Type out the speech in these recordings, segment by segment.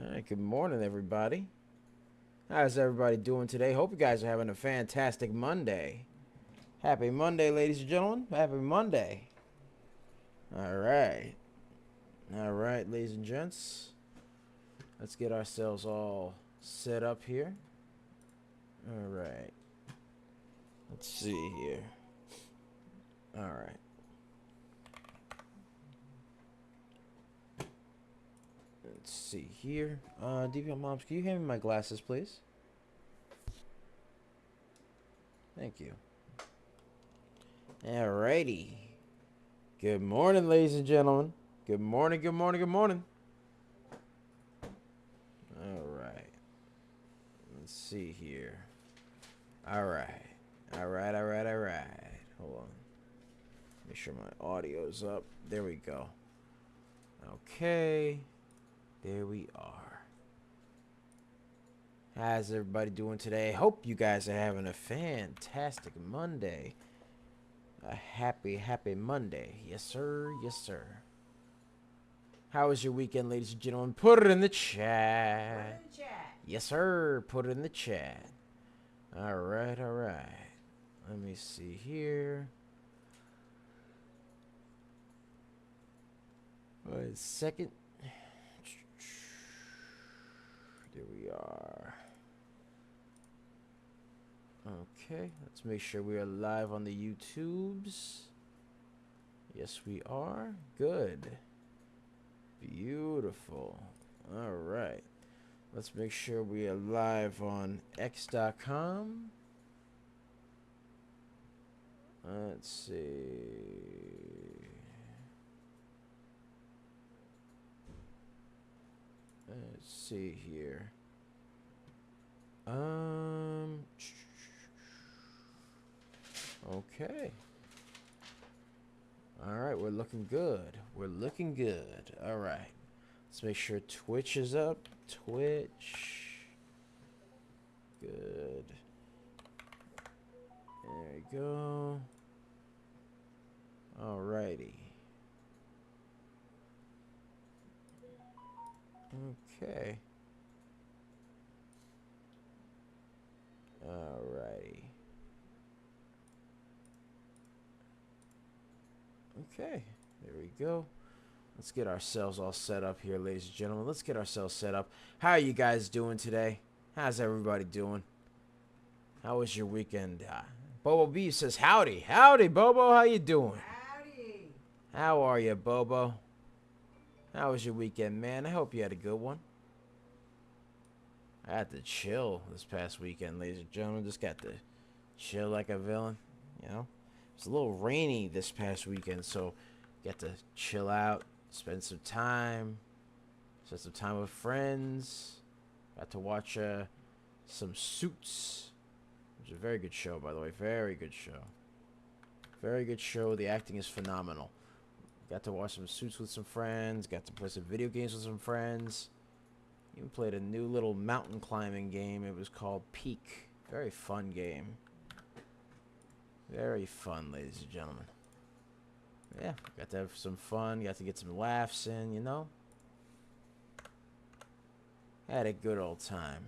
All right, good morning, everybody. How's everybody doing today? Hope you guys are having a fantastic Monday. Happy Monday, ladies and gentlemen. Happy Monday. All right. All right, ladies and gents. Let's get ourselves all set up here. All right. Let's see here. All right. Let's see here. DPL Moms, can you hand me my glasses, please? Thank you. Alrighty. Good morning, ladies and gentlemen. Good morning, good morning, good morning. Alright. Let's see here. Alright. Alright. Hold on. Make sure my audio's up. There we go. Okay. There we are. How's everybody doing today? Hope you guys are having a fantastic Monday. A happy Monday. Yes, sir. Yes, sir. How was your weekend, ladies and gentlemen? Put it in the chat. Put it in the chat. Yes, sir. Put it in the chat. All right. Let me see here. Wait a second. There we are. Okay, let's make sure we are live on the YouTubes. Yes, we are. Good. Beautiful. All right. Let's make sure we are live on x.com. Let's see. Let's see here. Okay. All right, we're looking good. We're looking good. All right. Let's make sure Twitch is up. Twitch. Good. There we go. All righty. Okay. All righty. Okay, there we go. Let's get ourselves all set up here, ladies and gentlemen. Let's get ourselves set up. How are you guys doing today? How's everybody doing? How was your weekend? Bobo B says, howdy. Howdy, Bobo. How you doing? Howdy. How are you, Bobo? How was your weekend, man? I hope you had a good one. I had to chill this past weekend, ladies and gentlemen. Just got to chill like a villain, you know? It's a little rainy this past weekend, so got to chill out, spend some time with friends. Got to watch some Suits, which is a very good show, by the way. Very good show. Very good show. The acting is phenomenal. Got to watch some Suits with some friends. Got to play some video games with some friends. Even played a new little mountain climbing game. It was called Peak. Very fun game. Very fun, ladies and gentlemen. Yeah, got to have some fun. Got to get some laughs in, you know. Had a good old time.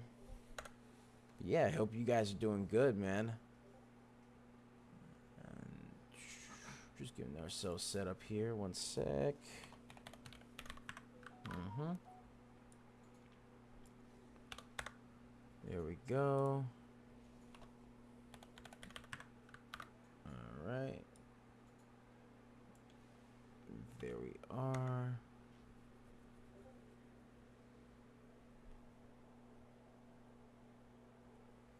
Yeah, I hope you guys are doing good, man. And just getting ourselves set up here. One sec. There we go. Alright. There we are.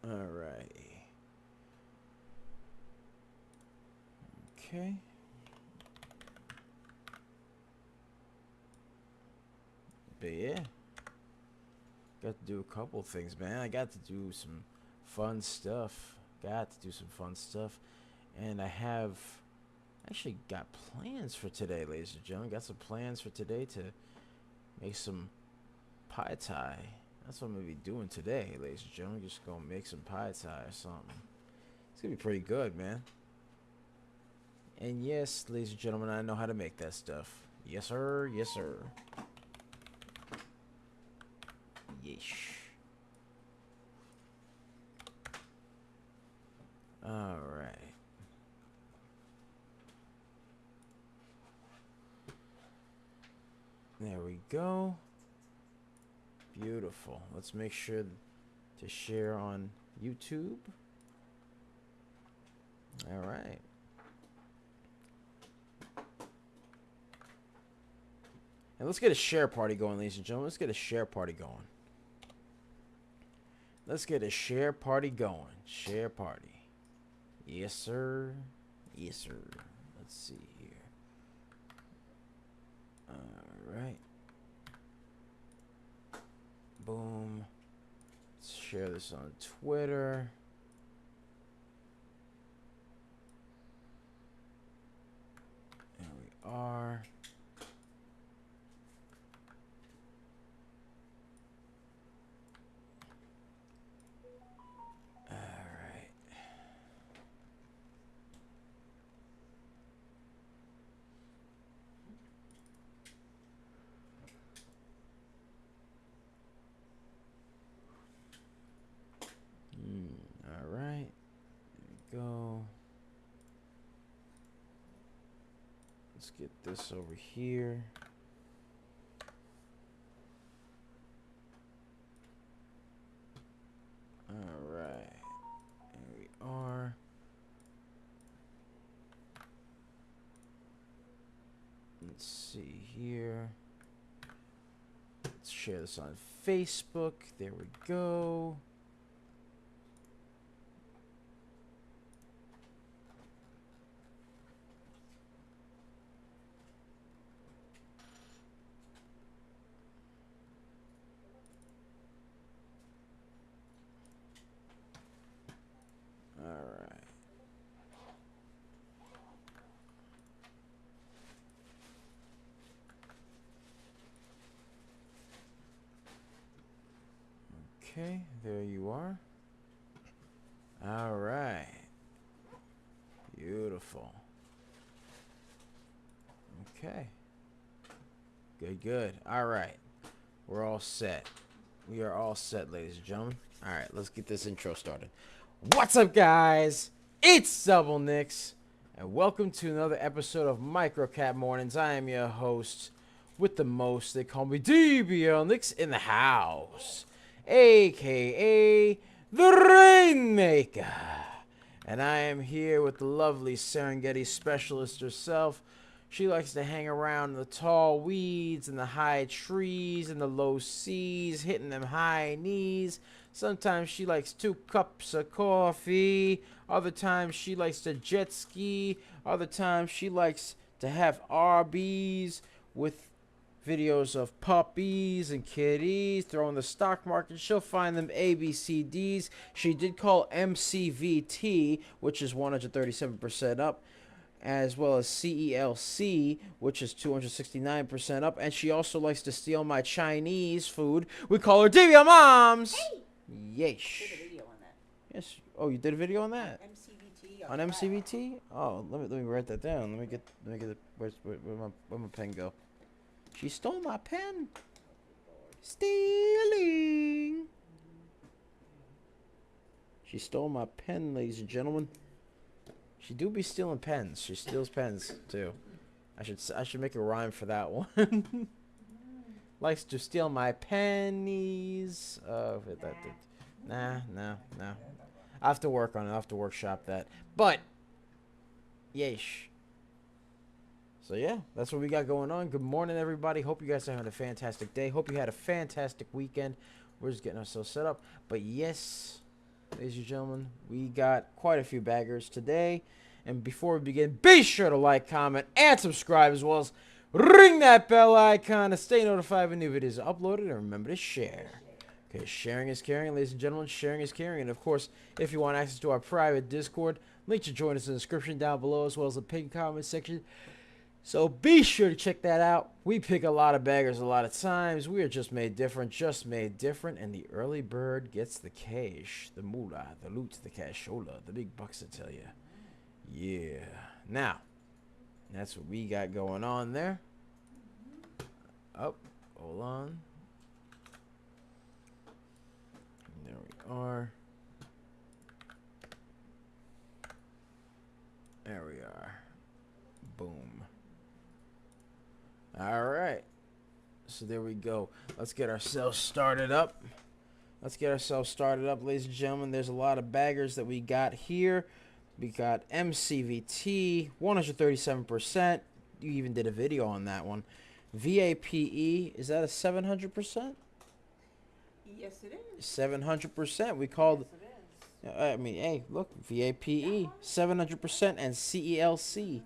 Alrighty. Okay. But yeah. Got to do a couple things, man. I got to do some fun stuff. And I have actually got plans for today, ladies and gentlemen. Got some plans for today to make some pie thai. That's what I'm going to be doing today, ladies and gentlemen. Just going to make some pie thai or something. It's going to be pretty good, man. And yes, ladies and gentlemen, I know how to make that stuff. Yes, sir. Yes, sir. Yeesh. All right. There we go. Beautiful. Let's make sure to share on YouTube. All right. And let's get a share party going, ladies and gentlemen. Let's get a share party going. Let's get a share party going. Share party. Yes, sir. Yes, sir. Let's see here. All right. Boom. Let's share this on Twitter. There we are. All right. There we go. Let's get this over here. All right. There we are. Let's see here. Let's share this on Facebook. There we go. Okay, there you are. All right. Beautiful. Okay. Good, good. All right. We're all set. We are all set, ladies and gentlemen. All right, let's get this intro started. What's up, guys? It's Double Nicks, and welcome to another episode of Microcap Mornings. I am your host with the most. They call me DBL Nicks in the house, a.k.a. the Rainmaker. And I am here with the lovely Serengeti specialist herself. She likes to hang around the tall weeds and the high trees and the low seas, hitting them high knees. Sometimes she likes 2 cups of coffee. Other times she likes to jet ski. Other times she likes to have RBs with videos of puppies and kitties throwing the stock market. She'll find them ABCDs. She did call MCVT, which is 137% up, as well as CELC, which is 269% up. And she also likes to steal my Chinese food. We call her Divya Moms. Hey! Yeesh. Did a video on that. Yes. Oh, you did a video on that? MCVT. On MCVT? Oh, let me write that down. Let me get it. Where'd my pen go? She stole my pen. Stealing. She stole my pen, ladies and gentlemen. She do be stealing pens. She steals pens too. I should make a rhyme for that one. Likes to steal my pennies. Nah. I have to work on it. I have to workshop that. But, yeesh. So yeah, that's what we got going on. Good morning, everybody. Hope you guys are having a fantastic day. Hope you had a fantastic weekend. We're just getting ourselves set up. But yes, ladies and gentlemen, we got quite a few baggers today. And before we begin, be sure to like, comment, and subscribe, as well as ring that bell icon to stay notified when new videos are uploaded. And remember to share. Okay, sharing is caring, ladies and gentlemen. Sharing is caring. And of course, if you want access to our private Discord, link to join us in the description down below, as well as the pinned comment section. So be sure to check that out. We pick a lot of baggers a lot of times. We are just made different, and the early bird gets the cash, the moolah, the loot, the cashola, the big bucks, I tell you. Yeah. Now, that's what we got going on there. Oh, hold on. are. There we are. Boom. All right. So there we go. Let's get ourselves started up. Ladies and gentlemen. There's a lot of baggers that we got here. We got MCVT, 137%. You even did a video on that one. VAPE, is that a 700%? Yes, it is. 700%. We called. Yes, it is. I mean, hey, look, VAPE, 700%, and CELC,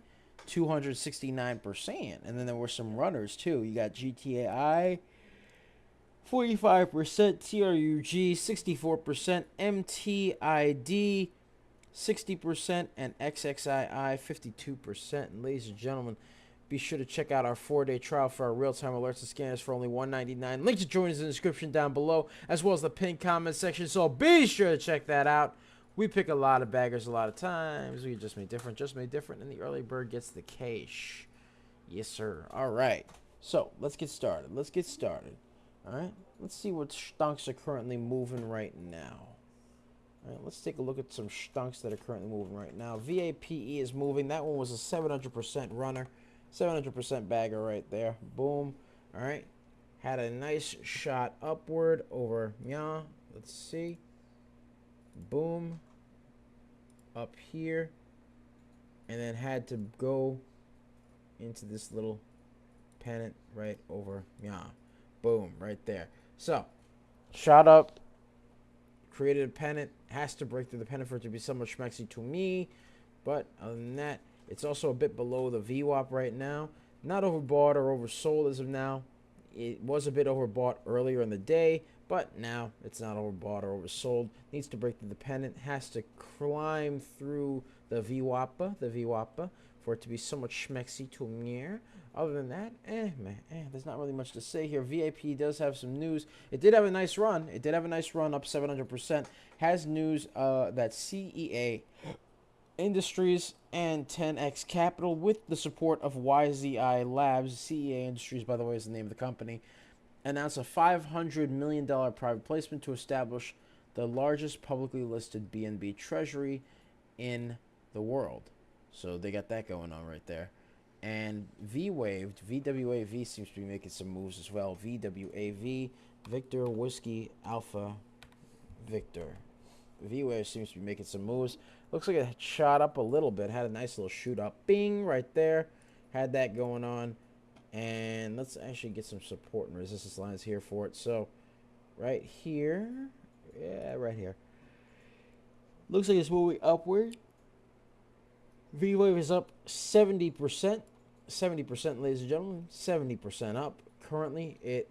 269%. And then there were some runners, too. You got GTAI, 45%, TRUG, 64%, MTID, 60%, and XXII, 52%. And ladies and gentlemen, be sure to check out our 4-day trial for our real-time alerts and scanners for only $199. Link to join us in the description down below, as well as the pinned comment section. So be sure to check that out. We pick a lot of baggers a lot of times. We just made different, and the early bird gets the cash. Yes, sir. All right. So let's get started. All right. Let's see what stunks are currently moving right now. All right, let's take a look at some stunks that are currently moving right now. VAPE is moving. That one was a 700% runner. 700% bagger right there. Boom. All right. Had a nice shot upward over yeah. Let's see. Boom. Up here. And then had to go into this little pennant right over yeah. Boom. Right there. So, shot up. Created a pennant. Has to break through the pennant for it to be somewhat schmexy to me. But other than that, it's also a bit below the VWAP right now. Not overbought or oversold as of now. It was a bit overbought earlier in the day, but now it's not overbought or oversold. Needs to break through the pennant. Has to climb through the VWAP, for it to be somewhat schmexy to me. Other than that, there's not really much to say here. VAP does have some news. It did have a nice run. Up 700%. Has news that CEA Industries and 10X Capital, with the support of YZI Labs, CEA Industries, by the way, is the name of the company, announced a $500 million private placement to establish the largest publicly listed BNB treasury in the world. So they got that going on right there. And VWAV seems to be making some moves as well. VWAV, Victor Whiskey Alpha Victor. V-Wave seems to be making some moves. Looks like it shot up a little bit. Had a nice little shoot up. Bing, right there. Had that going on. And let's actually get some support and resistance lines here for it. So, right here. Yeah, right here. Looks like it's moving upward. V-Wave is up 70%. 70%, ladies and gentlemen. 70% up. Currently, it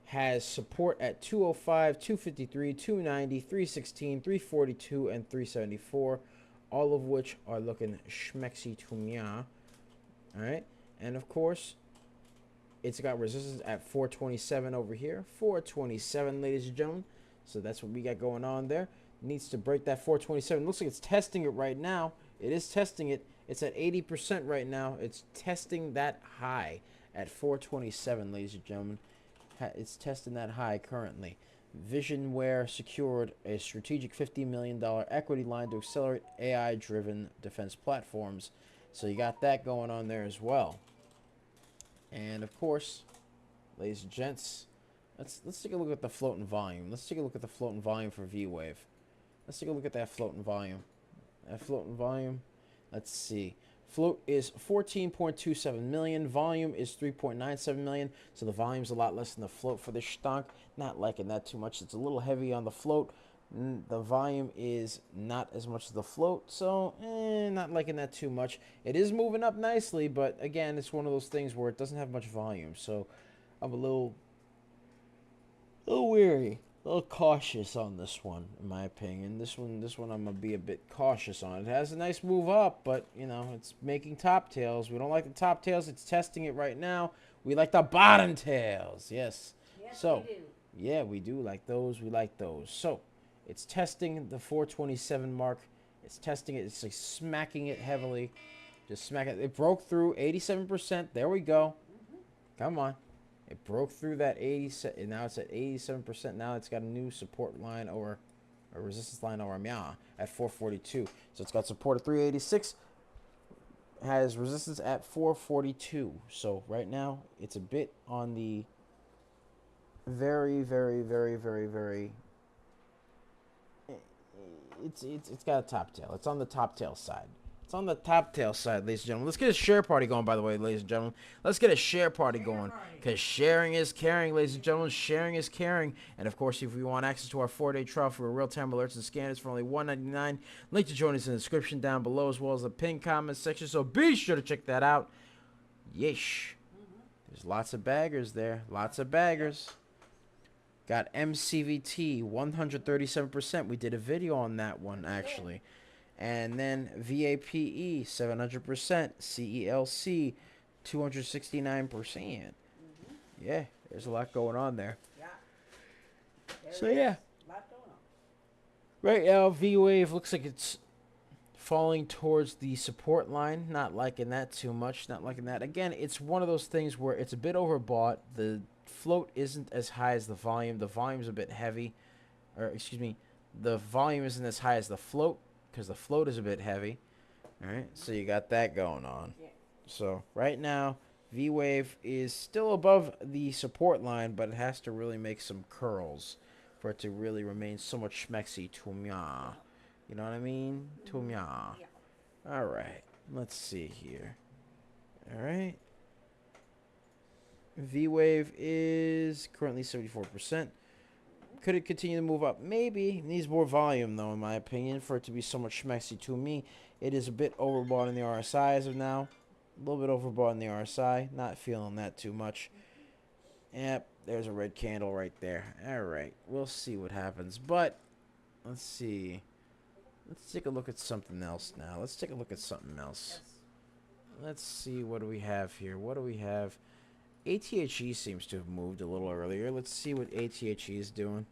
has support at 205, 253, 290, 316, 342, and 374, all of which are looking schmexy to me. All right, and of course, it's got resistance at 427 over here. 427, ladies and gentlemen. So that's what we got going on there. Needs to break that 427. Looks like it's testing it right now. It is testing it. It's at 80% right now. It's testing that high at 427, ladies and gentlemen. It's testing that high currently. Visionware secured a strategic $50 million equity line to accelerate AI-driven defense platforms. So you got that going on there as well. And of course, ladies and gents, let's take a look at the floating volume. Let's take a look at the floating volume for V-Wave. Let's take a look at that floating volume. Let's see. Float is 14.27 million. Volume is 3.97 million. So the volume's a lot less than the float for this stonk. Not liking that too much. It's a little heavy on the float. The volume is not as much as the float. So, not liking that too much. It is moving up nicely, but again, it's one of those things where it doesn't have much volume. So I'm a little weary. A little cautious on this one, in my opinion. This one I'm going to be a bit cautious on. It has a nice move up, but, you know, it's making top tails. We don't like the top tails. It's testing it right now. We like the bottom tails. Yes. Yes, so, we do. Yeah, we do like those. We like those. So, it's testing the 427 mark. It's testing it. It's like smacking it heavily. Just smack it. It broke through 87%. There we go. Come on. It broke through that 80, and now it's at 87%. Now it's got a new support line over or resistance line over MYA at 442. So it's got support at 386, has resistance at 442. So right now it's a bit on the very, very, very, very, very. It's got a top tail. It's on the top tail side. It's on the top tail side, ladies and gentlemen. Let's get a share party going, by the way, ladies and gentlemen. Let's get a share party going. Because sharing is caring, ladies and gentlemen. Sharing is caring. And, of course, if you want access to our 4-day trial for real-time alerts and scanners for only $1.99, link to join us in the description down below, as well as the pinned comment section. So be sure to check that out. Yeesh. There's lots of baggers there. Lots of baggers. Got MCVT 137%. We did a video on that one, actually. And then VAPE 700%, CELC 269%. Yeah, there's a lot going on there. So yeah, right now V-Wave looks like it's falling towards the support line. Not liking that too much. Not liking that. Again, it's one of those things where it's a bit overbought. The float isn't as high as the volume. The volume's a bit heavy. Or, excuse me, the volume isn't as high as the float, because the float is a bit heavy. Alright, so you got that going on. So right now, V-Wave is still above the support line, but it has to really make some curls for it to really remain somewhat schmexy to mya. You know what I mean? To mya. Alright, let's see here. Alright. V-Wave is currently 74%. Could it continue to move up? Maybe. It needs more volume, though, in my opinion, for it to be somewhat schmexy to me. It is a bit overbought in the RSI as of now. A little bit overbought in the RSI. Not feeling that too much. Yep, there's a red candle right there. Alright, we'll see what happens. But, let's see. Let's take a look at something else now. Let's take a look at something else. Let's see, what do we have here? What do we have? ATHE seems to have moved a little earlier. Let's see what ATHE is doing.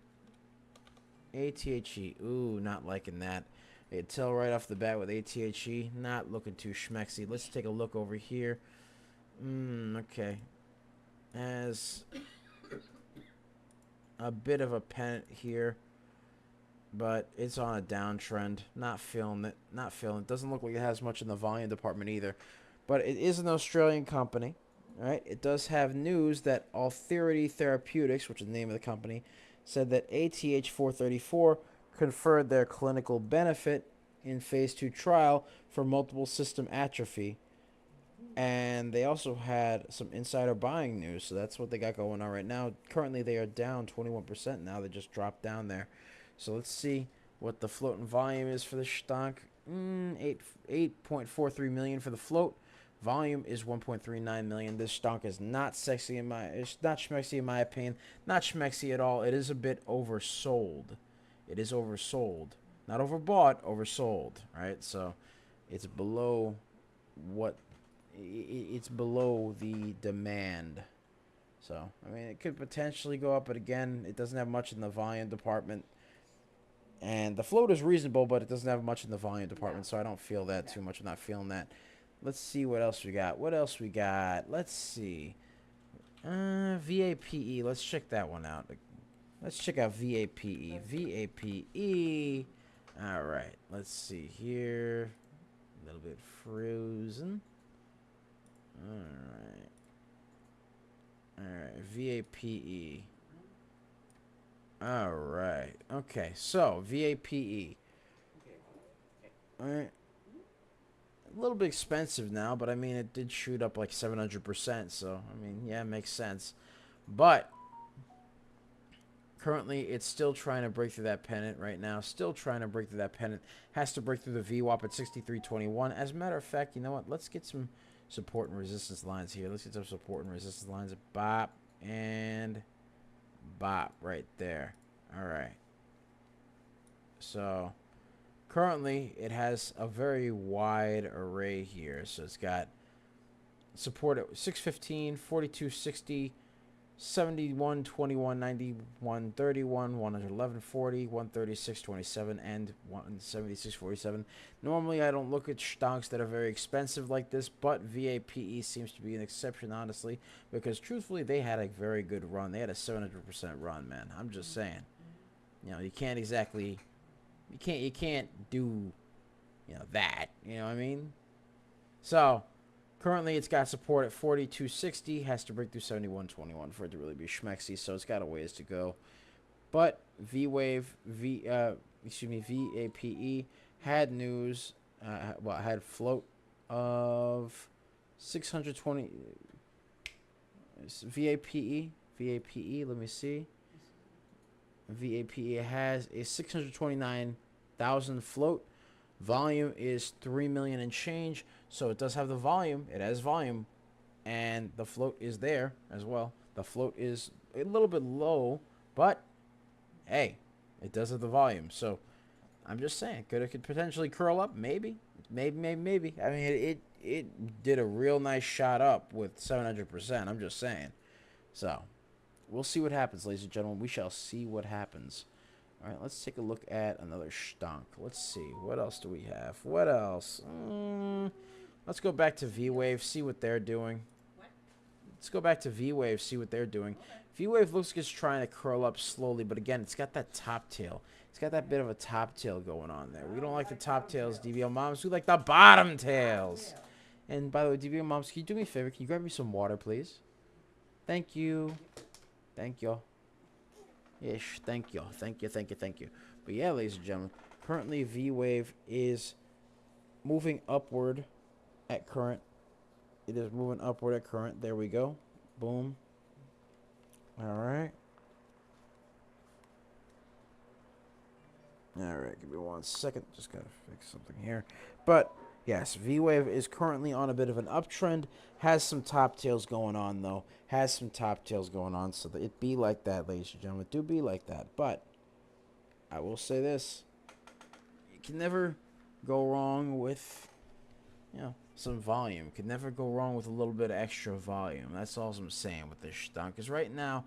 ATHE, ooh, not liking that. You can tell right off the bat with ATHE, not looking too schmexy. Let's take a look over here. Okay. Has a bit of a pennant here, but it's on a downtrend. Not feeling it. Not feeling it. Doesn't look like it has much in the volume department either. But it is an Australian company. All right. It does have news that Authority Therapeutics, which is the name of the company, said that ATH-434 conferred their clinical benefit in phase 2 trial for multiple system atrophy. And they also had some insider buying news, so that's what they got going on right now. Currently, they are down 21% now. They just dropped down there. So let's see what the float and volume is for the stonk. 8.43 million for the float. Volume is 1.39 million. This stonk is not sexy in my. It's not schmexy in my opinion. Not schmexy at all. It is a bit oversold. It is oversold. Not overbought. Oversold. Right. So it's below what. It's below the demand. So I mean, it could potentially go up, but again, it doesn't have much in the volume department. And the float is reasonable, but it doesn't have much in the volume department, so I don't feel that too much. I'm not feeling that. Let's see what else we got. What else we got? Let's see. VAPE. Let's check that one out. Let's check out VAPE. VAPE. All right. Let's see here. A little bit frozen. All right. All right. VAPE. All right. Okay. So VAPE. All right. A little bit expensive now, but I mean, it did shoot up like 700%. So, I mean, yeah, it makes sense. But currently, it's still trying to break through that pennant right now. Still trying to break through that pennant. Has to break through the VWAP at 63.21. As a matter of fact, you know what? Let's get some support and resistance lines here. Let's get some support and resistance lines. Bop and bop right there. All right. So currently, it has a very wide array here. So it's got support at 615, 4260, 71, 21, 91, 31, 111, 40, 136, 27, and 176, 47. Normally, I don't look at stonks that are very expensive like this, but VAPE seems to be an exception, honestly, because truthfully, they had a very good run. They had a 700% run, man. I'm just saying. You know, you can't exactly You can't do, that. You know what I mean? So currently it's got support at 4260, has to break through 7121 for it to really be schmexy, so it's got a ways to go. But VAPE had news, had float of 620. VAPE, let me see. VAPE has a 629,000 float. Volume is 3 million and change, so it does have the volume. It has volume, and the float is there as well. The float is a little bit low, but hey, it does have the volume. So I'm just saying, it could potentially curl up, maybe. I mean, it did a real nice shot up with 700%. I'm just saying. So we'll see what happens, ladies and gentlemen. We shall see what happens. All right, let's take a look at another stonk. Let's see. What else do we have? What else? Let's go back to V-Wave, see what they're doing. Let's go back to V-Wave, see what they're doing. V-Wave looks like it's trying to curl up slowly, but again, it's got that top tail. It's got that bit of a top tail going on there. We don't like the top tails, DBL moms. We like the bottom tails. And by the way, DBL moms, can you do me a favor? Can you grab me some water, please? Thank you. Thank you. Yes, thank you. Thank you. But yeah, ladies and gentlemen, currently V-Wave is moving upward at current. It is moving upward at current. There we go. Boom. All right. All right, give me 1 second. Just got to fix something here. But yes, V-Wave is currently on a bit of an uptrend. Has some top tails going on, though. So that it be like that, ladies and gentlemen. It do be like that. But I will say this. You can never go wrong with, some volume. You can never go wrong with a little bit of extra volume. That's all I'm saying with this stunk. Because right now,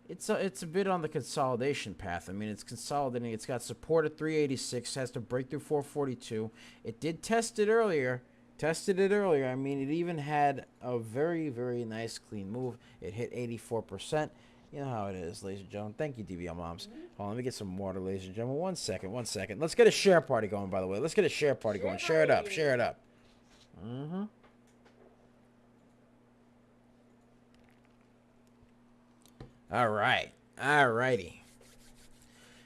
it's a bit on the consolidation path. I mean, it's consolidating. It's got support at 386. Has to break through 442. It did test it earlier. I mean, it even had a very, very nice clean move. It hit 84%. You know how it is, ladies and gentlemen. Thank you, DBL moms. Hold on, let me get some water, ladies and gentlemen. 1 second. Let's get a share party going, by the way. Let's get a share party going. Share it up. Mm-hmm. Alrighty.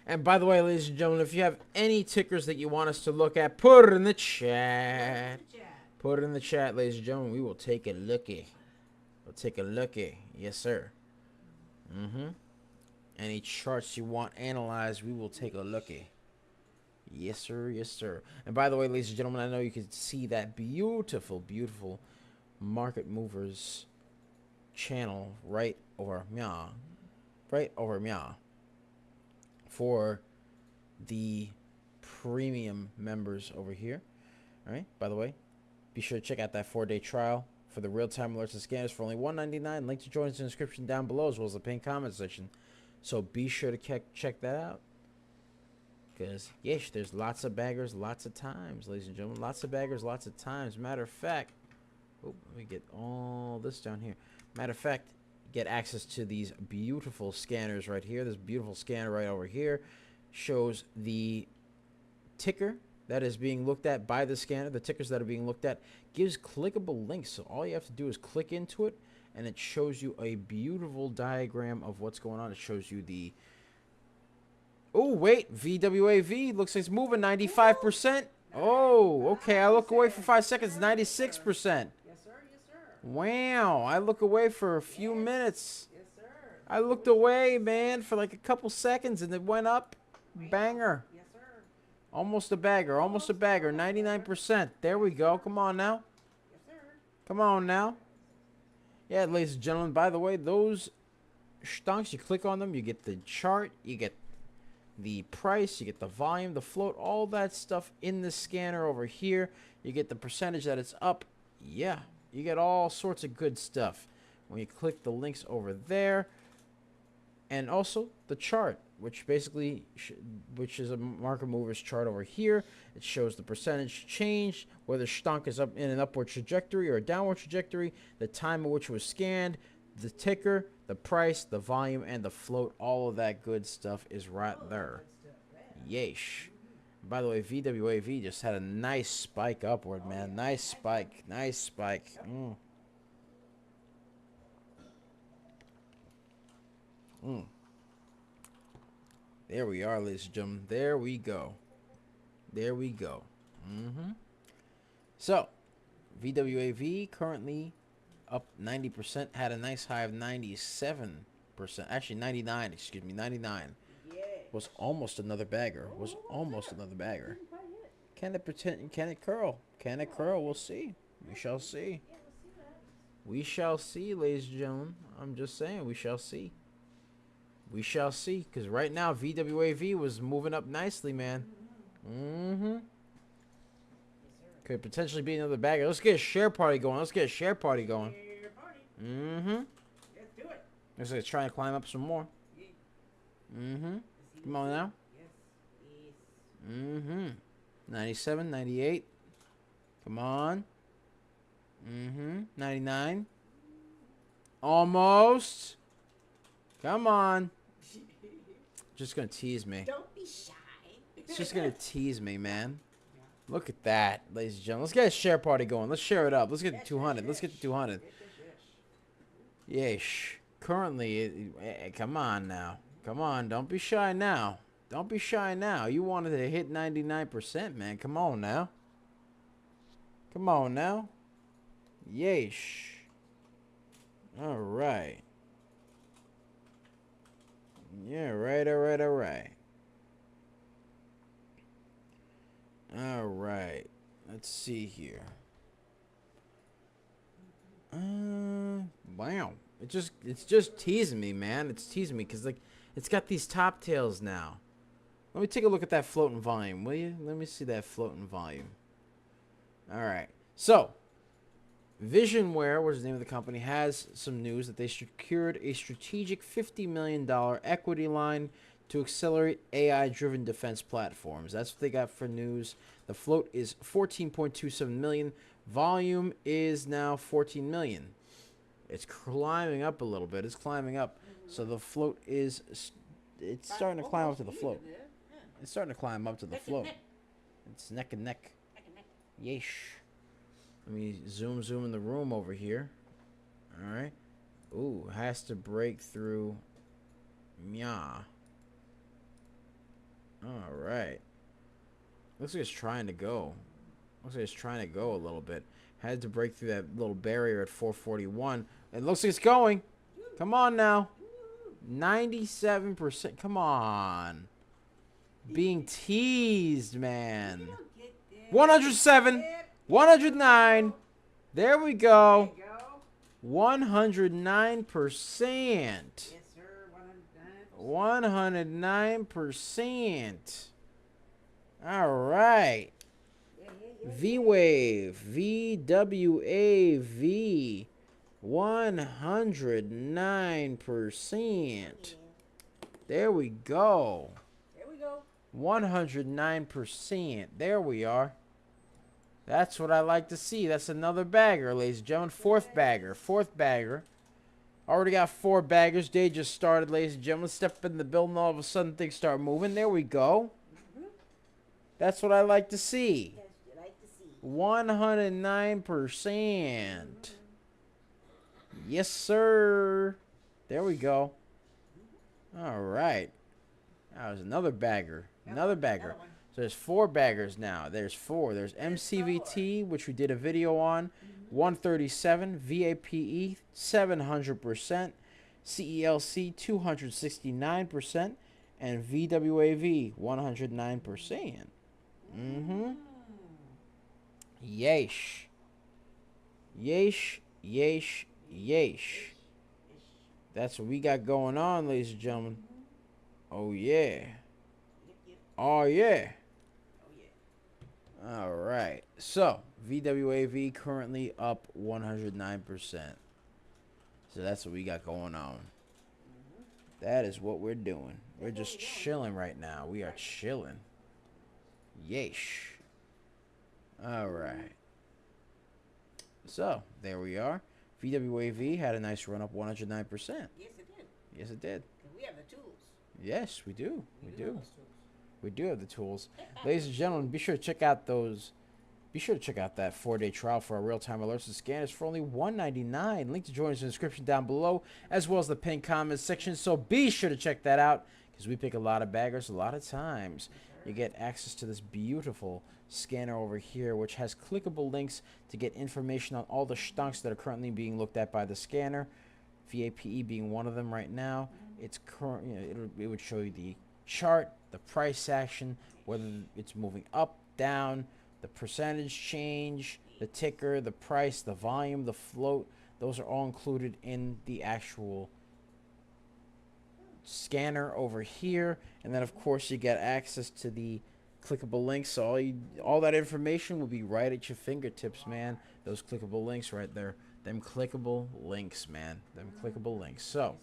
And by the way, ladies and gentlemen, if you have any tickers that you want us to look at, put it in the chat. Put it in the chat, ladies and gentlemen. We will take a lookie. Yes, sir. Any charts you want analyzed, we will take a lookie. Yes, sir. And by the way, ladies and gentlemen, I know you can see that beautiful Market Movers channel right over meow. For the premium members over here. All right, by the way, be sure to check out that 4-day trial for the real-time alerts and scanners for only $1.99. Link to join us in the description down below, as well as the pinned comment section. So be sure to check that out. Because, yes, there's lots of baggers, lots of times, ladies and gentlemen. Lots of baggers, lots of times. Matter of fact, let me get all this down here. Matter of fact, get access to these beautiful scanners right here. This beautiful scanner right over here shows the ticker that is being looked at by the scanner. The tickers that are being looked at gives clickable links. So all you have to do is click into it, and it shows you a beautiful diagram of what's going on. It shows you the... Oh, wait. VWAV looks like it's moving 95%. Oh, okay. I look away for 5 seconds. 96%. Wow, I look away for a few minutes. Yes, sir. I looked away, man, for like a couple seconds, and it went up. Banger. Yes, sir. Almost a bagger. 99%. There we go. Come on now. Yes, sir. Come on now. Yeah, ladies and gentlemen, by the way, those stonks, you click on them, you get the chart, you get the price, you get the volume, the float, all that stuff in the scanner over here. You get the percentage that it's up. Yeah. You get all sorts of good stuff when you click the links over there. And also the chart, which basically, which is a market movers chart over here. It shows the percentage change, whether stonk is up in an upward trajectory or a downward trajectory, the time at which it was scanned, the ticker, the price, the volume, and the float. All of that good stuff is right there. Yeesh. By the way, VWAV just had a nice spike upward, man. Nice spike. Nice spike. There we are, ladies and gentlemen. There we go. There we go. So, VWAV currently up 90%. Had a nice high of 97%. Actually, 99. Excuse me, 99. Was almost another bagger. Was almost another bagger. Can it pretend? Can it curl? Can it curl? We'll see. We shall see. We shall see, ladies and gentlemen. I'm just saying, we shall see. We shall see. Because right now, VWAV was moving up nicely, man. Could potentially be another bagger. Let's get a share party going. Let's get a share party going. Let's do it. Let's like try and climb up some more. Come on now. 97, 98. Come on. 99. Almost. Come on. Just gonna tease me. Don't be shy. It's just gonna tease me, man. Look at that, ladies and gentlemen. Let's get a share party going. Let's share it up. Let's get to 200. Let's get to 200. Yeesh. Currently, come on now. Come on. Don't be shy now. Don't be shy now. You wanted to hit 99%, man. Come on now. Come on now. Yeesh. All right. Yeah, right, all right, all right. All right. Let's see here. Wow. It's just teasing me, man. It's teasing me because like it's got these top tails now. Let me take a look at that floating volume, will you? Let me see that floating volume. All right. So, Visionware, which is the name of the company, has some news that they secured a strategic $50 million equity line to accelerate AI-driven defense platforms. That's what they got for news. The float is 14.27 million. Volume is now 14 million. It's climbing up a little bit. It's climbing up. So the float is, it's starting to climb up to the float. It's starting to climb up to the float. It's neck and neck. Yeesh. Let me zoom in the room over here. All right. Ooh, has to break through. Mya. All right. Looks like it's trying to go. Looks like it's trying to go a little bit. Had to break through that little barrier at 441. It looks like it's going. Come on now. 97%. Come on. Being teased, man. 107. 109. There we go. 109%. Yes, sir. 109%. All right. V-Wave. VWAV. 109%. There we go. There we go. 109%. There we are. That's what I like to see. That's another bagger, ladies and gentlemen. Fourth bagger. Fourth bagger. Already got 4 baggers. Day just started, ladies and gentlemen. Step in the building, all of a sudden things start moving. There we go. That's what I like to see. Yes, you like to see. 109%. Yes, sir. There we go. All right. That was another bagger. Another bagger. So there's 4 baggers now. There's 4. There's MCVT, which we did a video on. 137. VAPE, 700%. CELC, 269%. And VWAV, 109%. Yeesh. Yeesh, yeesh, yeesh. That's what we got going on, ladies and gentlemen. Oh, yeah. Oh, yeah. All right. So, VWAV currently up 109%. So that's what we got going on. That is what we're doing. We're just chilling right now. We are chilling. Yeesh. All right. So, there we are. VWAV had a nice run up 109%. Yes, it did. Yes, it did. We have the tools. Yes, we do. We do. We do have the tools. Ladies and gentlemen, be sure to check out those. Be sure to check out that 4-day trial for our real-time alerts and scanners for only $199. Link to join us in the description down below, as well as the pinned comments section. So be sure to check that out, because we pick a lot of baggers a lot of times. You get access to this beautiful scanner over here, which has clickable links to get information on all the stunks that are currently being looked at by the scanner. VAPE being one of them right now. It's current. It would show you the chart, the price action, whether it's moving up, down, the percentage change, the ticker, the price, the volume, the float. Those are all included in the actual scanner over here. And then of course you get access to the clickable links. So all that information will be right at your fingertips, man. Those clickable links right there. Them clickable links, man. Them clickable links. So,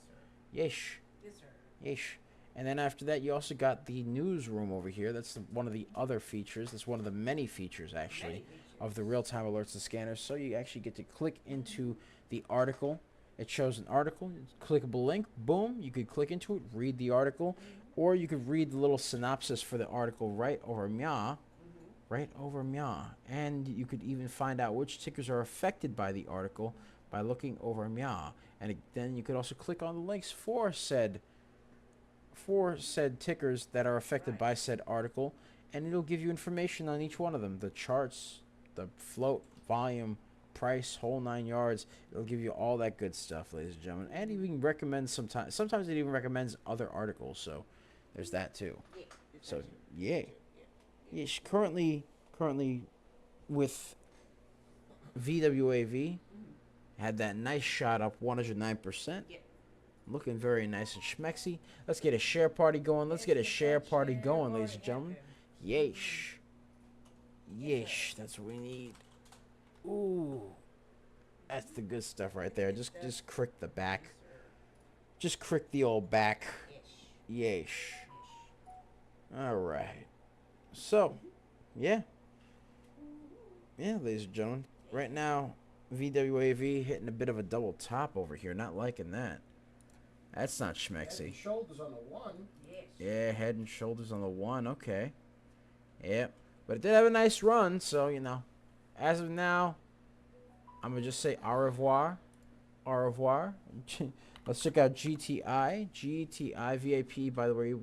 yeesh. Yes, sir. Yeesh. And then after that, you also got the newsroom over here. That's one of the other features. That's one of the many features, actually, of the real-time alerts and scanners. So you actually get to click into the article. It shows an article, clickable link, boom. You could click into it, read the article, or you could read the little synopsis for the article right over Mya. Right over Mya. And you could even find out which tickers are affected by the article by looking over Mya. And then you could also click on the links for said tickers that are affected by said article, and it'll give you information on each one of them, the charts, the float, volume, price, whole 9 yards. It'll give you all that good stuff, ladies and gentlemen, and even recommend sometimes it even recommends other articles, so there's that too. So yeah, currently with VWAV had that nice shot up 109%. Looking very nice and schmexy. Let's get a share party going. Let's get a share party going, ladies and gentlemen. Yeesh. Yeesh. That's what we need. Ooh. That's the good stuff right there. Just crick the back. Just crick the old back. Yeesh. Alright. So, yeah. Yeah, ladies and gentlemen. Right now, VWAV hitting a bit of a double top over here. Not liking that. That's not schmexy. Head and shoulders on the 1. Yes. Yeah, head and shoulders on the 1. Okay. Yep. But it did have a nice run, so, you know. As of now, I'm going to just say au revoir. Au revoir. Let's check out GTI. GTI VAP, by the way,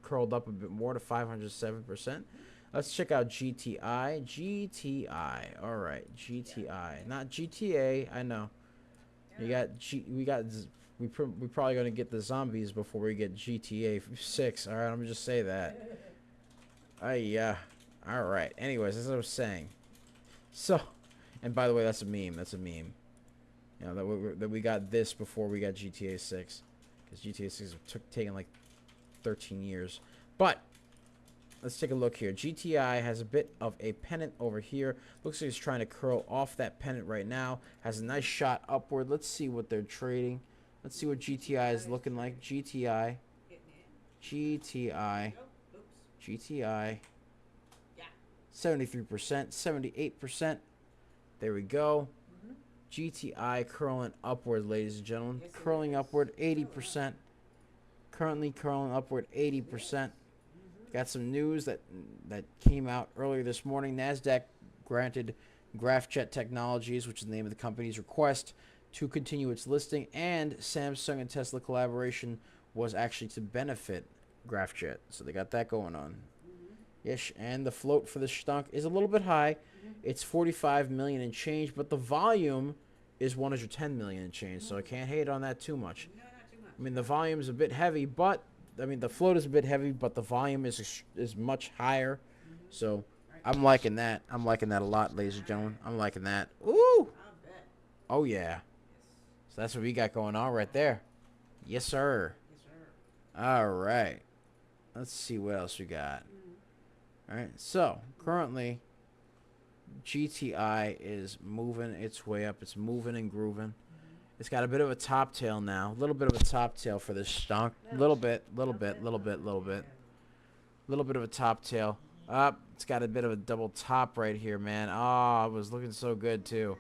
curled up a bit more to 507%. Let's check out GTI. GTI. All right. GTI. Not GTA. I know. We're probably going to get the zombies before we get GTA 6. All right, I'm going to just say that. Yeah. All right. Anyways, as I was saying. So, and by the way, that's a meme. That's a meme. You know, that we got this before we got GTA 6. Because GTA 6 taken like 13 years. But, let's take a look here. GTI has a bit of a pennant over here. Looks like it's trying to curl off that pennant right now. Has a nice shot upward. Let's see what they're trading. Let's see what GTI is looking like. GTI. GTI. 73%, 78%. There we go. GTI curling upward, ladies and gentlemen. Curling upward 80%. Currently curling upward 80%. Got some news that came out earlier this morning. NASDAQ granted Graphjet Technologies, which is the name of the company's request, to continue its listing, and Samsung and Tesla collaboration was actually to benefit Graphjet. So they got that going on. Yes, and the float for the stunk is a little bit high. It's 45 million and change, but the volume is 110 million and change, so I can't hate on that too much. No, not too much. I mean, the volume is a bit heavy, but I mean, the float is a bit heavy, but the volume is much higher. So I'm liking that. I'm liking that a lot, ladies and gentlemen. I'm liking that. Ooh. I'll bet. Oh yeah. So that's what we got going on right there. Yes, sir. Yes, sir. All right. Let's see what else we got. All right. So currently, GTI is moving its way up. It's moving and grooving. It's got a bit of a top tail now. A little bit of a top tail for this stock. Little bit of a top tail. It's got a bit of a double top right here, man. Oh, it was looking so good too.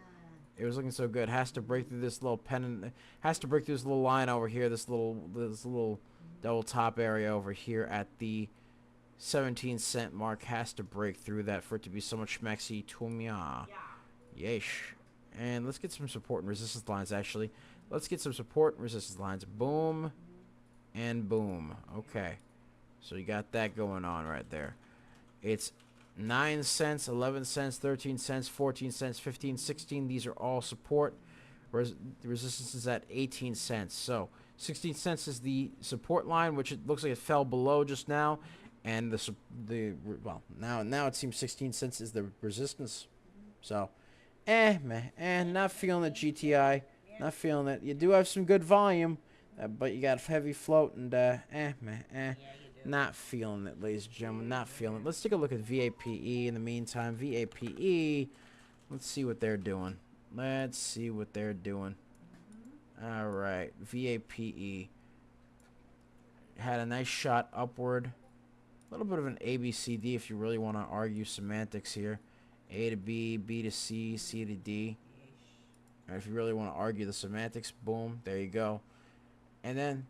It was looking so good. Has to break through this little pennant. Has to break through this little line over here. This little double top area over here at the 17-cent mark has to break through that for it to be so much schmexy to me. Yeesh. And let's get some support and resistance lines, actually. Let's get some support and resistance lines. Boom. And boom. Okay. So you got that going on right there. It's 9 cents, 11 cents, 13 cents, 14 cents, 15, 16. These are all support. The resistance is at 18 cents. So 16 cents is the support line, which it looks like it fell below just now. And now it seems 16 cents is the resistance. So, not feeling it, GTI. Not feeling it. You do have some good volume, but you got heavy float and not feeling it, ladies and gentlemen. Not feeling it. Let's take a look at VAPE in the meantime. VAPE. Let's see what they're doing. Let's see what they're doing. All right, VAPE had a nice shot upward. A little bit of an ABCD if you really want to argue semantics here. A to B, B to C, C to D. And if you really want to argue the semantics, boom, there you go. And then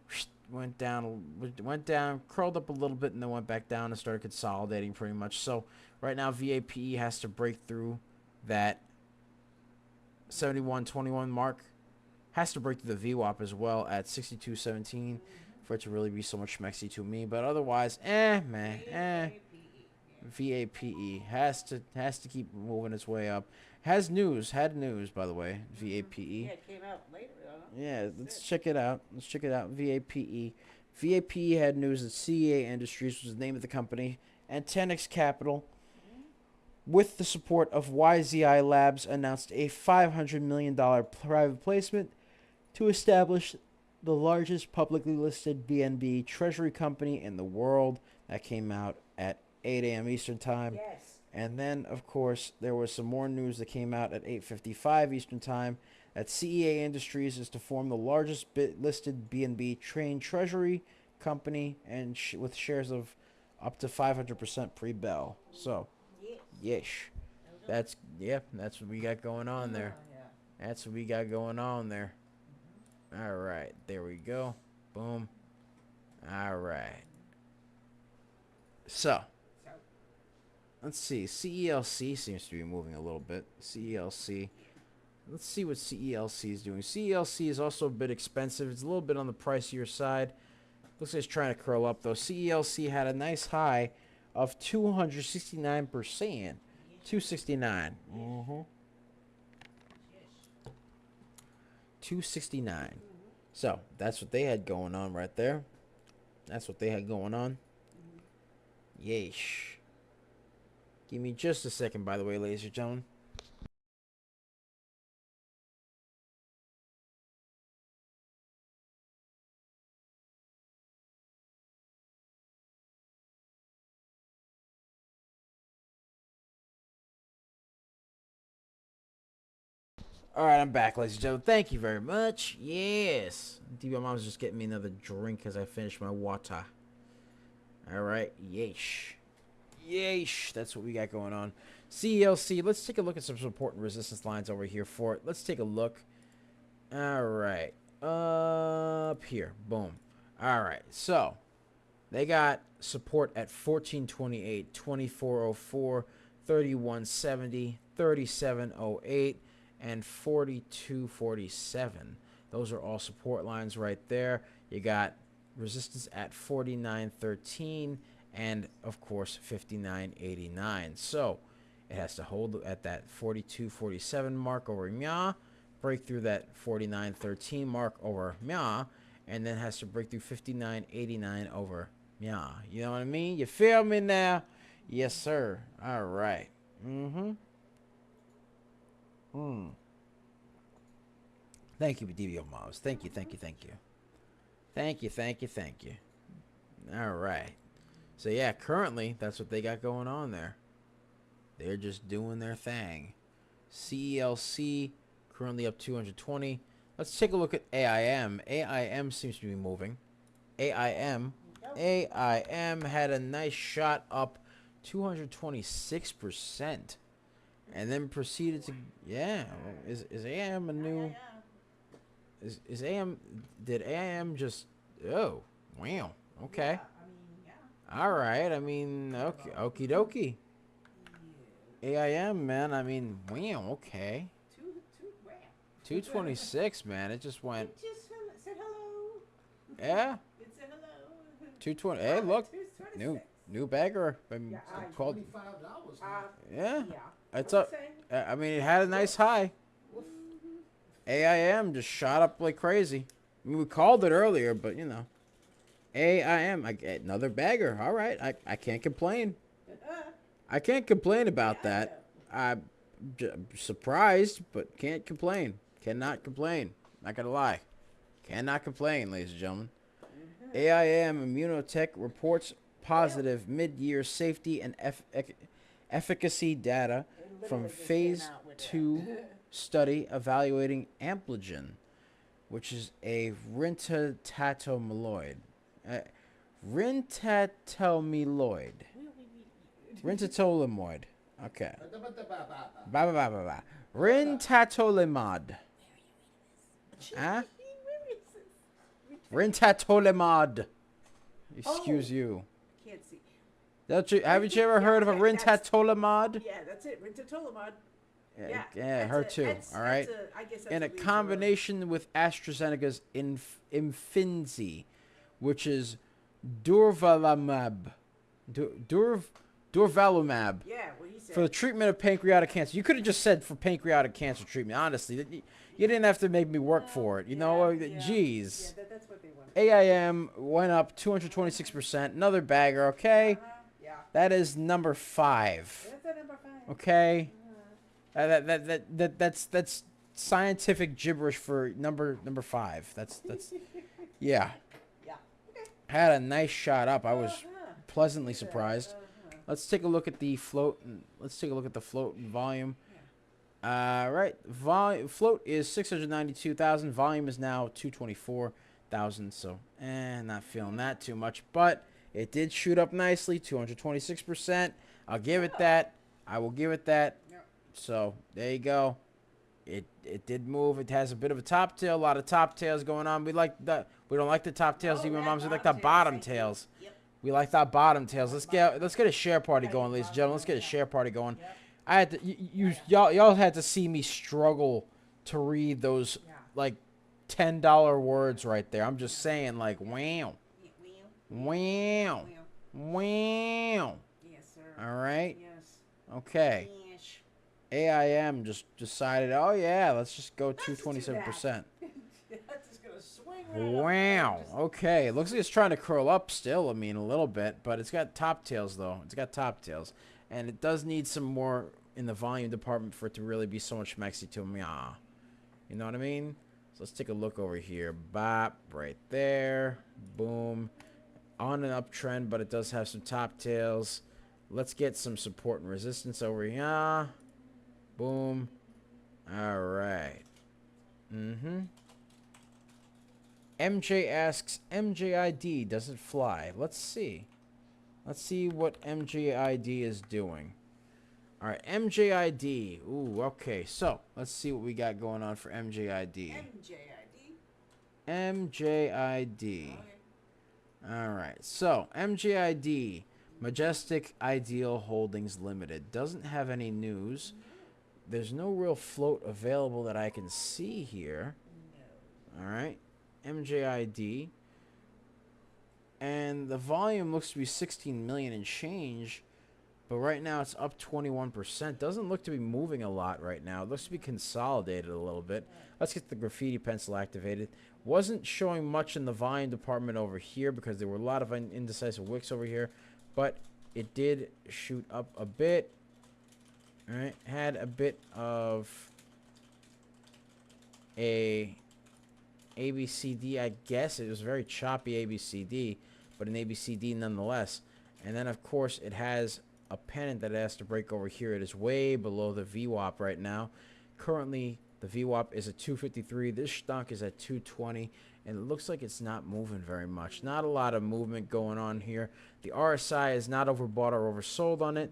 went down, curled up a little bit, and then went back down and started consolidating pretty much. So right now, VAPE has to break through that 71.21 mark. Has to break through the VWAP as well at 62.17 for it to really be so much schmexy to me. But otherwise, VAPE has to keep moving its way up. Had news, by the way. VAPE. Yeah, it came out later. Yeah, let's check it out. VAPE. VAPE had news that CEA Industries was the name of the company, and 10x Capital, with the support of YZI Labs, announced a $500 million private placement to establish the largest publicly listed BNB treasury company in the world. That came out at 8 a.m. Eastern Time. Yes. And then, of course, there was some more news that came out at 8:55 Eastern Time that CEA Industries is to form the largest listed BNB train treasury company and with shares of up to 500% pre-bell. So, yeesh. That's what we got going on there. That's what we got going on there. All right, there we go. Boom. All right. So, let's see. CELC seems to be moving a little bit. CELC. Let's see what CELC is doing. CELC is also a bit expensive. It's a little bit on the pricier side. Looks like it's trying to curl up, though. CELC had a nice high of 269%. 269. 269. So, that's what they had going on right there. That's what they had going on. Yeesh. Give me just a second, by the way, ladies and gentlemen. All right, I'm back, ladies and gentlemen. Thank you very much. Yes. DB Mom's just getting me another drink as I finish my water. All right. Yeesh. Yeesh. That's what we got going on. CELC. Let's take a look at some support and resistance lines over here for it. Let's take a look. All right. Up here. Boom. All right. So, they got support at 1428, 2404, 3170, 3708, and 4247. Those are all support lines right there. You got resistance at 4913 and of course 5989. So it has to hold at that 4247 mark over MYA, break through that 4913 mark over MYA, and then has to break through 5989 over MYA. You know what I mean? You feel me now? Yes, sir. All right. Thank you, DBO Moms. Thank you. All right. So, yeah, currently, that's what they got going on there. They're just doing their thing. CELC, currently up 220. Let's take a look at AIM. AIM seems to be moving. AIM had a nice shot up 226%. And then proceeded to, is AIM a new... Is AIM, did AIM just, oh, wow, okay. All right. I mean, okay, okie dokie. AIM, man. I mean, wow. Okay. Wow. 226, man. It just went. It just said hello. Yeah. It said hello. 220. Hey, look. 226. New bagger. Yeah, Called. $25 now. Yeah. Yeah. It's I'm up. saying. I mean, it had a nice high. AIM just shot up like crazy. I mean, we called it earlier, but you know. AIM, another bagger. All right. I can't complain. I can't complain about that. I'm surprised, but can't complain. Cannot complain. Not gonna lie. Cannot complain, ladies and gentlemen. AIM Immunotech reports positive mid-year safety and efficacy data from phase 2 study evaluating Ampligen, which is a rintatomeloid. Rintatomeloid. Rintatolemoid. Okay. Rintatolemod. Huh? Rintatolemod. Excuse you. Can't see. Haven't you ever heard of a rintatolemod? Yeah, that's it. Rintatolemod. Yeah, her too. All right. I guess that's In a combination with AstraZeneca's Imfinzi, which is durvalumab. Durvalumab. Yeah, what he said. For the treatment of pancreatic cancer. You could have just said for pancreatic cancer treatment, honestly. You didn't have to make me work for it. You know, jeez. Yeah, that's what they want. AIM went up 226%. Another bagger, okay? Yeah. That is number 5. That's number 5. Okay? That's scientific gibberish for number 5. That's yeah. Yeah. Okay. Had a nice shot up. I was pleasantly surprised. Let's take a look at the float. Let's take a look at the float and volume. Right. Float is 692,000. Volume is now 224,000. So, not feeling that too much. But it did shoot up nicely, 226%. I'll give it that. I will give it that. So, there you go. It did move. It has a bit of a top tail. A lot of top tails going on. We don't like the top tails, even moms. We like the bottom tails. Yep. We like that bottom tails. Let's get a share party going, ladies and gentlemen. Let's get a share party going. Yep. I had to y'all had to see me struggle to read those like $10 words right there. I'm just saying, like, wow. Wow. Wow. Yes, sir. All right. Yes. Okay. Yes. AIM just decided, oh yeah, let's just go Let's just do 227%. That's just gonna swing right Wow. up. Okay. It looks like it's trying to curl up still. I mean, a little bit, but it's got top tails though. It's got top tails, and it does need some more in the volume department for it to really be so much maxi to me. You know what I mean? So let's take a look over here. Bop, right there. Boom. On an uptrend, but it does have some top tails. Let's get some support and resistance over here. Boom. All right. MJ asks, MJID, does it fly? Let's see. Let's see what MJID is doing. All right, MJID. Ooh, okay. So, let's see what we got going on for MJID. MJID. All right. So, MJID, Majestic Ideal Holdings Limited, doesn't have any news. There's no real float available that I can see here. All right. MJID. And the volume looks to be 16 million and change. But right now it's up 21%. Doesn't look to be moving a lot right now. It looks to be consolidated a little bit. Let's get the graffiti pencil activated. Wasn't showing much in the volume department over here because there were a lot of indecisive wicks over here. But it did shoot up a bit. All right. Had a bit of a ABCD, I guess. It was very choppy ABCD, but an ABCD nonetheless. And then, of course, it has a pennant that it has to break over here. It is way below the VWAP right now. Currently, the VWAP is at 253. This stunk is at 220, and it looks like it's not moving very much. Not a lot of movement going on here. The RSI is not overbought or oversold on it.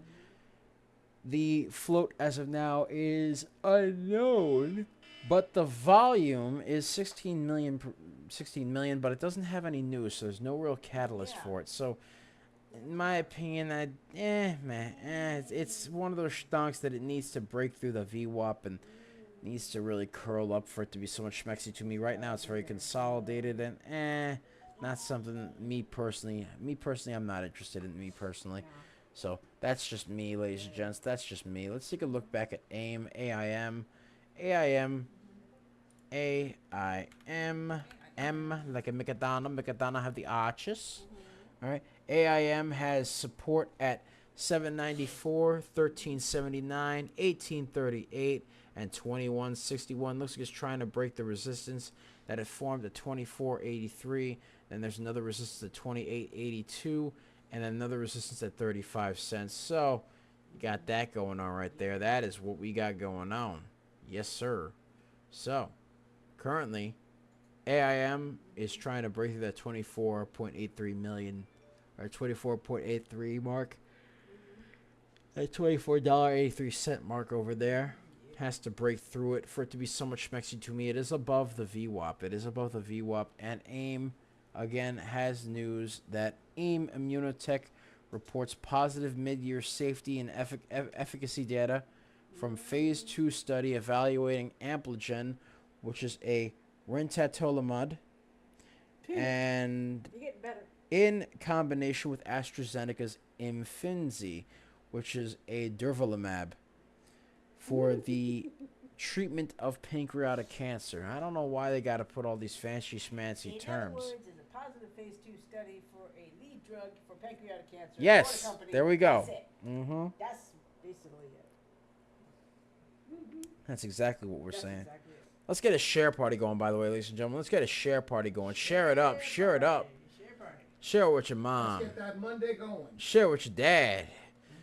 The float as of now is unknown, but the volume is 16 million, but it doesn't have any news, so there's no real catalyst for it. So in my opinion, it's one of those stonks that it needs to break through the VWAP and needs to really curl up for it to be so much schmexy to me. Right now, it's very consolidated and not something me personally, I'm not interested in me personally. So that's just me, ladies and gents. That's just me. Let's take a look back at AIM, AIM, M like a Macadonna have the arches. All right, AIM has support at 794, 1379, 1838, and 2161. Looks like it's trying to break the resistance that it formed at 2483. Then there's another resistance at 2882, and another resistance at 35 cents. So you got that going on right there. That is what we got going on. Yes, sir. So currently, AIM is trying to break through that 24.83 million or 24.83 mark. That $24.83 mark over there has to break through it for it to be so much schmexy to me. It is above the VWAP. It is above the VWAP. And AIM, again, has news that AIM Immunotech reports positive mid-year safety and efficacy data from phase 2 study evaluating Ampligen, which is a rentatolimod, and You're getting better. in combination with AstraZeneca's Imfinzi, which is a durvalumab for the treatment of pancreatic cancer. I don't know why they got to put all these fancy schmancy In terms. other words, it's a positive phase 2 study for a lead drug for pancreatic cancer. Yes, for the company. there we go. That's it. Mm-hmm. That's basically it. That's exactly what we're That's saying. exactly it. Let's get a share party going, by the way, ladies and gentlemen. Let's get a share party going. Share it up. Share it up. Share party. Share it with your mom. Let's get that Monday going. Share it with your dad.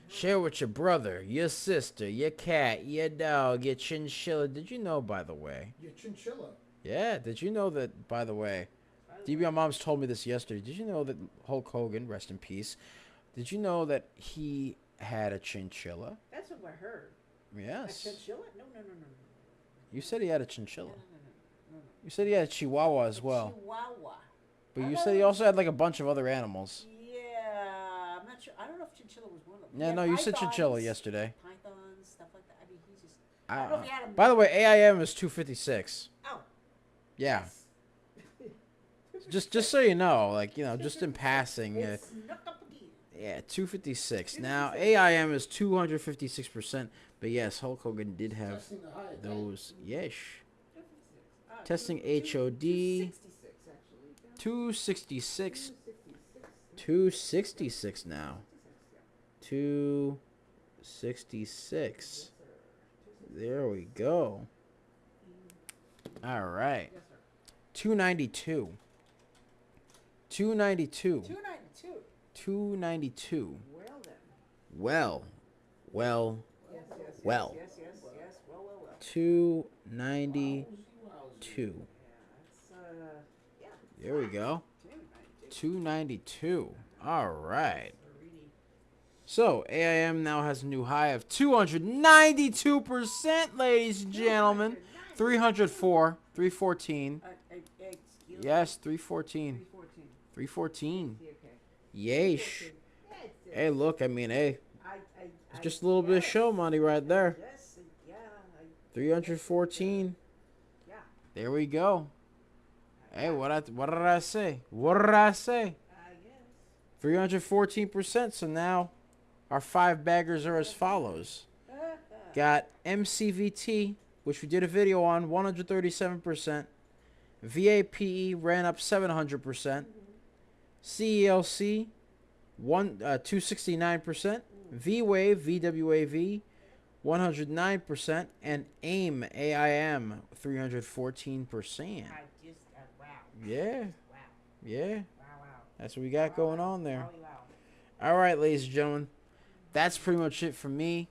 Share it with your brother, your sister, your cat, your dog, your chinchilla. Did you know, by the way? Your chinchilla. Yeah, did you know that, by the way? DBR Moms told me this yesterday. Did you know that Hulk Hogan, rest in peace, did you know that he had a chinchilla? That's what I heard. A Yes. chinchilla? No. You said he had a chinchilla. No. You said he had a chihuahua as well. Chihuahua. But I you thought said it he was- also had like a bunch of other animals. Yeah, I'm not sure. I don't know if chinchilla was one of them. Yeah, no, you said chinchilla yesterday. Pythons, stuff like that. I mean, he just. I don't know if he had a. By the way, AIM is 256. Oh. Yeah. yes. Just so you know, like, you know, just in passing. It snuck up again. Yeah, 256. Now, AIM is 256%. But yes, Hulk Hogan did have Testing the height. those. Yes. 256. Testing HOD. 266. 266 now. 266. There we go. All right. 292. 292. 292. 292. Well then. Well. Yes. Well. Yes. Well. 292. Yeah, it's yeah. There we go. 292. All right. So, AIM now has a new high of 292%, ladies and gentlemen. 304. 314. Excuse Yes, 314. 314. 314. Okay. Yeesh. Hey, look, I mean, hey, it's just a little bit of yes. show money right there. Yes, yeah. 314. Yeah. There we go. Hey, what did I say? What did I say? I guess. 314%. So now our 5 baggers are as follows. Got MCVT, which we did a video on, 137%. VAPE ran up 700%. CELC 269%. VWAVE VWAV 109%, and AIM 314%. I just wow. Yeah, Wow. yeah. Wow. That's what we got going on there. Wow. All right, ladies and gentlemen, that's pretty much it for me.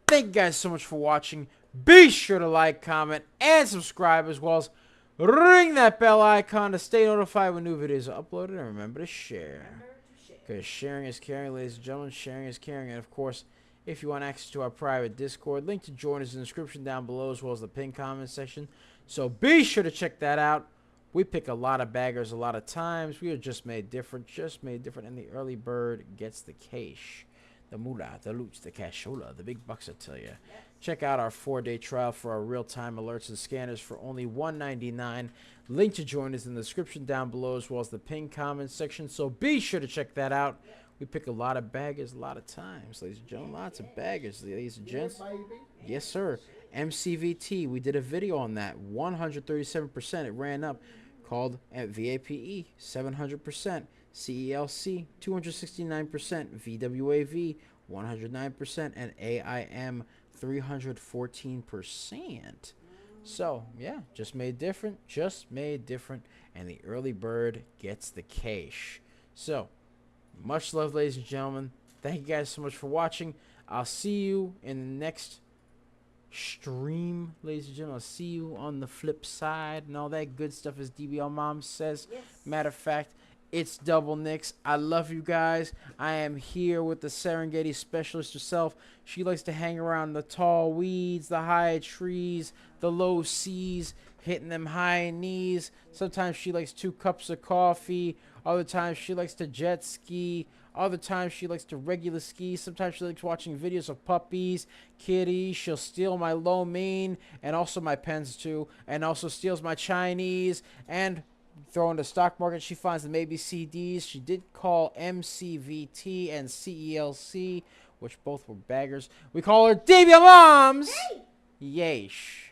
Thank you guys so much for watching. Be sure to like, comment, and subscribe, as well as ring that bell icon to stay notified when new videos are uploaded. And remember to share, because sharing is caring, ladies and gentlemen. Sharing is caring. And of course, if you want access to our private Discord, link to join is in the description down below, as well as the pinned comment section. So be sure to check that out. We pick a lot of baggers a lot of times. We are just made different, and the early bird gets the cash. The moolah, the loot, the cashola, the big bucks, I tell you. Check out our 4-day trial for our real-time alerts and scanners for only $1.99. Link to join is in the description down below, as well as the pinned comments section, so be sure to check that out. We pick a lot of baggers a lot of times, ladies and gentlemen. Lots of baggers, ladies and gents. Yes, sir. MCVT, we did a video on that. 137%. It ran up. Called at VAPE 700%. CELC 269%. VWAV 109%. And AIM 314%. So, yeah, just made different. And the early bird gets the cash. So, much love, ladies and gentlemen. Thank you guys so much for watching. I'll see you in the next stream, ladies and gentlemen. I'll see you on the flip side and all that good stuff, as DBL Mom says. Yes. Matter of fact, it's Double Nicks. I love you guys. I am here with the Serengeti specialist herself. She likes to hang around the tall weeds, the high trees, the low seas, hitting them high knees. Sometimes she likes 2 cups of coffee. Other times she likes to jet ski. Other times she likes to regular ski. Sometimes she likes watching videos of puppies, kitties. She'll steal my lo mein and also my pens too. And also steals my Chinese. And throw in the stock market, she finds them ABCDs. She did call MCVT and CELC, which both were baggers. We call her DBL Moms. Yeesh.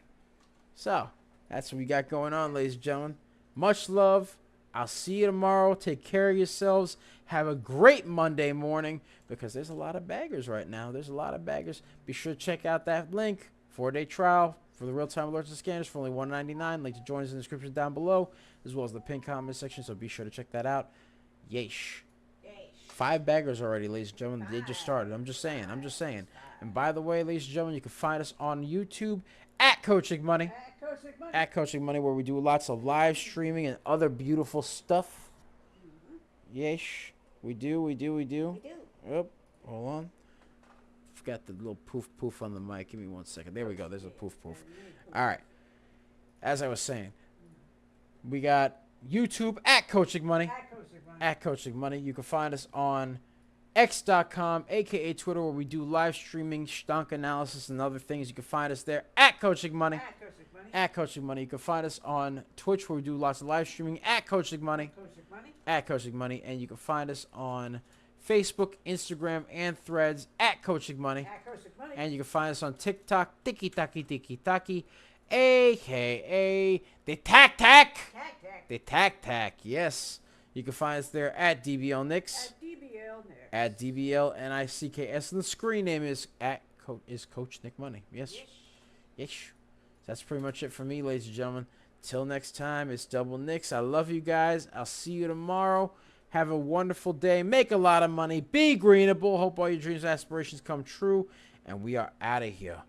So, that's what we got going on, ladies and gentlemen. Much love. I'll see you tomorrow. Take care of yourselves. Have a great Monday morning, because there's a lot of baggers right now. There's a lot of baggers. Be sure to check out that link. 4-day trial for the real-time alerts and scanners for only $1.99. Link to join us in the description down below, as well as the pinned comment section, so be sure to check that out. Yeesh. 5 baggers already, ladies and gentlemen. They just started. I'm just saying. And by the way, ladies and gentlemen, you can find us on YouTube at Coaching Money. At Coaching Money, where we do lots of live streaming and other beautiful stuff. Yeesh. We do. Yep. Hold on. Forgot the little poof on the mic. Give me 1 second. There we go. There's a poof. All right. As I was saying, we got YouTube at Coaching Money. At Coaching Money. You can find us on X.com, aka Twitter, where we do live streaming, stunk analysis, and other things. You can find us there at Coaching Money. At Coaching Money. You can find us on Twitch, where we do lots of live streaming at Coaching Money. At Coaching Money. And you can find us on Facebook, Instagram, and Threads at Coaching Money. And you can find us on TikTok, Tiki Taki, aka the Tac. The Tac. Yes. You can find us there at DBL Nicks. At DBL NICKS. And the screen name is Coach Nick Money. Yes. That's pretty much it for me, ladies and gentlemen. Till next time, it's Double Nicks. I love you guys. I'll see you tomorrow. Have a wonderful day. Make a lot of money. Be greenable. Hope all your dreams and aspirations come true. And we are out of here.